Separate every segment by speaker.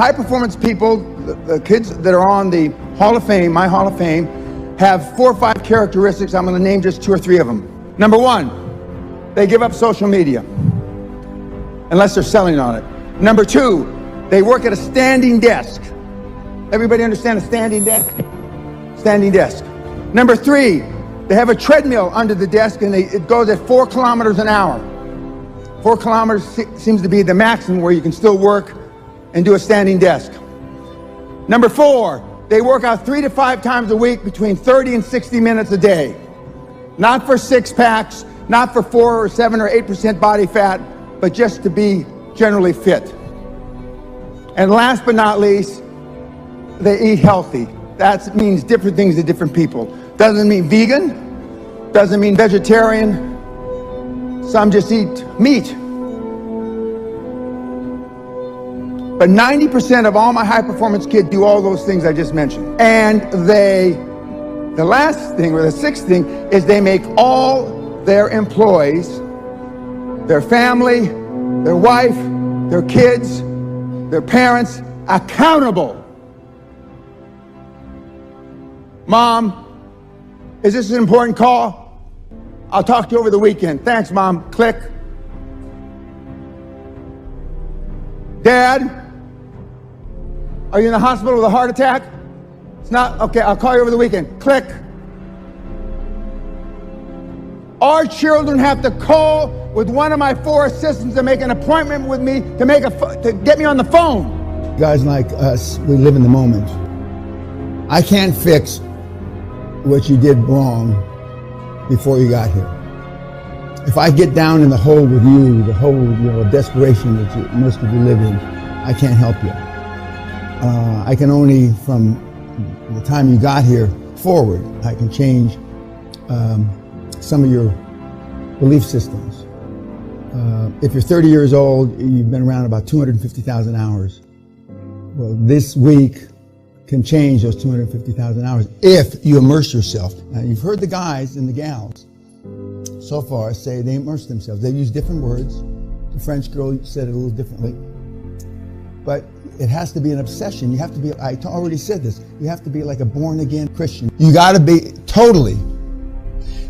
Speaker 1: high performance people, the kids that are on the Hall of Fame, my Hall of Fame, have 4 or 5 characteristics. I'm going to name just 2 or 3 of them. Number 1, they give up social media, unless they're selling on it. Number 2, they work at a standing desk. Everybody understand a standing desk? Standing desk. Number 3, they have a treadmill under the desk and it goes at 4 kilometers an hour. 4 kilometers seems to be the maximum where you can still work and do a standing desk. Number 4, they work out 3 to 5 times a week between 30 and 60 minutes a day. Not for 6 packs, not for 4 or 7 or 8% body fat, but just to be generally fit. And last but not least, they eat healthy. That means different things to different people. Doesn't mean vegan, doesn't mean vegetarian. Some just eat meat. But 90% of all my high performance kids do all those things I just mentioned. And the last thing, or the 6th thing, is they make all their employees, their family, their wife, their kids, their parents, accountable. Mom, is this an important call? I'll talk to you over the weekend. Thanks, Mom. Click. Dad, are you in the hospital with a heart attack? It's not? Okay, I'll call you over the weekend. Click. Our children have to call with one of my 4 assistants to make an appointment with me to get me on the phone.
Speaker 2: Guys like us, we live in the moment. I can't fix what you did wrong before you got here. If I get down in the hole with you, the hole, desperation that most of you live in, I can't help you. I can only, from the time you got here forward, I can change some of your belief systems. If you're 30 years old, you've been around about 250,000 hours. Well, this week can change those 250,000 hours if you immerse yourself. Now, you've heard the guys and the gals so far say they immerse themselves. They use different words. The French girl said it a little differently. But it has to be an obsession. You have to be, I already said this, you have to be like a born-again Christian. You got to be totally.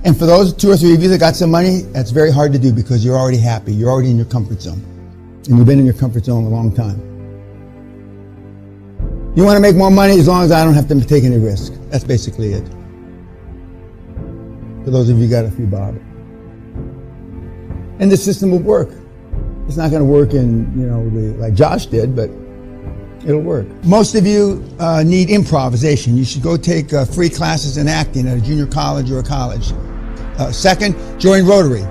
Speaker 2: And for those 2 or 3 of you that got some money, that's very hard to do because you're already happy. You're already in your comfort zone. And you've been in your comfort zone a long time. You want to make more money as long as I don't have to take any risk. That's basically it. For those of you who got a few bob. And the system will work. It's not going to work in, like Josh did, but it'll work. Most of you need improvisation. You should go take free classes in acting at a junior college or a college. Second, join Rotary.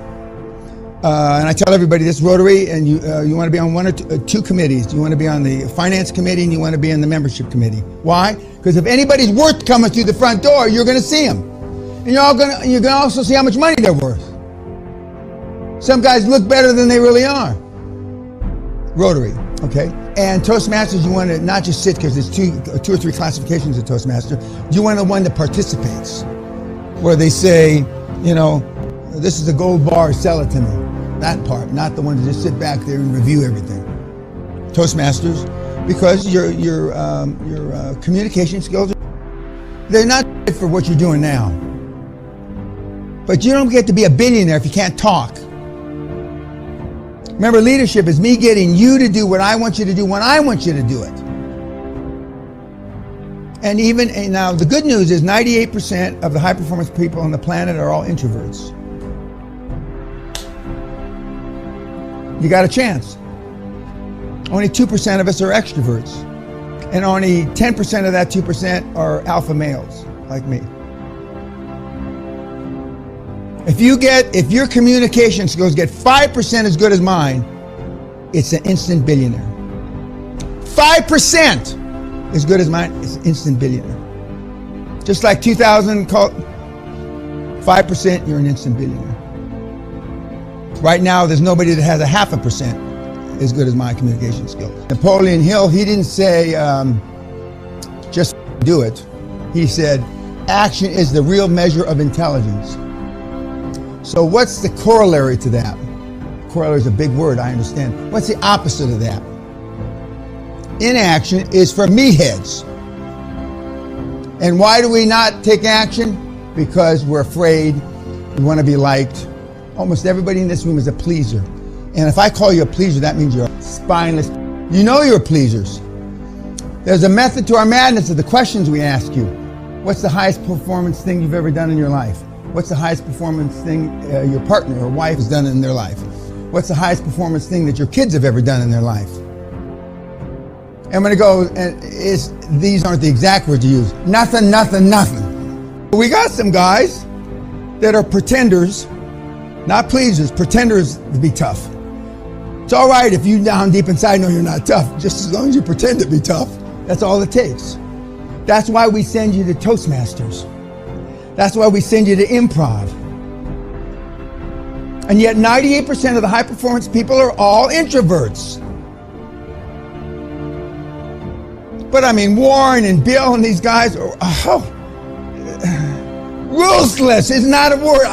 Speaker 2: And I tell everybody this, Rotary, and you want to be on 1 or 2 committees. You want to be on the finance committee and you want to be on the membership committee. Why? Because if anybody's worth coming through the front door, you're going to see them. And you're going to also see how much money they're worth. Some guys look better than they really are. Rotary, okay? And Toastmasters, you want to not just sit, because there's 2 or 3 classifications of Toastmaster. You want the one that participates, where they say, this is a gold bar, sell it to me. That part, not the one to just sit back there and review everything. Toastmasters, because your communication skills, they're not for what you're doing now. But you don't get to be a billionaire if you can't talk. Remember, leadership is me getting you to do what I want you to do when I want you to do it. And now the good news is 98% of the high performance people on the planet are all introverts. You got a chance. Only 2% of us are extroverts. And only 10% of that 2% are alpha males, like me. If your communication skills get 5% as good as mine, it's an instant billionaire. 5% as good as mine, it's an instant billionaire. Just like 2,000, 5%, you're an instant billionaire. Right now, there's nobody that has a 0.5% as good as my communication skills. Napoleon Hill, he didn't say, just do it. He said, action is the real measure of intelligence. So what's the corollary to that? Corollary is a big word, I understand. What's the opposite of that? inaction is for meatheads. And why do we not take action? Because we're afraid, we want to be liked. Almost everybody in this room is a pleaser. And if I call you a pleaser, that means you're spineless. You know you're pleasers. There's a method to our madness of the questions we ask you. What's the highest performance thing you've ever done in your life? What's the highest performance thing your partner or wife has done in their life? What's the highest performance thing that your kids have ever done in their life? I'm going to go, and these aren't the exact words you use. Nothing, nothing, nothing. We got some guys that are pretenders, not pleasers, pretenders to be tough. It's all right if you down deep inside know you're not tough, just as long as you pretend to be tough. That's all it takes. That's why we send you to Toastmasters. That's why we send you to improv. And yet 98% of the high performance people are all introverts. But I mean, Warren and Bill and these guys are, ruthless is not a word.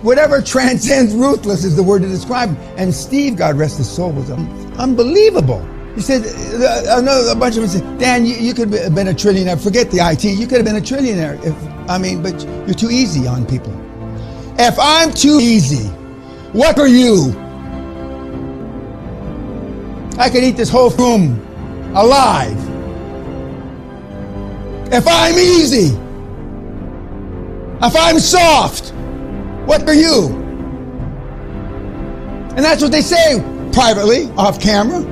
Speaker 2: Whatever transcends ruthless is the word to describe him. And Steve, God rest his soul, was unbelievable. He said, a bunch of them said, Dan, you could have been a trillionaire. Forget the IT. You could have been a trillionaire. But you're too easy on people. If I'm too easy, what are you? I could eat this whole room alive. If I'm easy, if I'm soft, what are you? And that's what they say privately, off camera.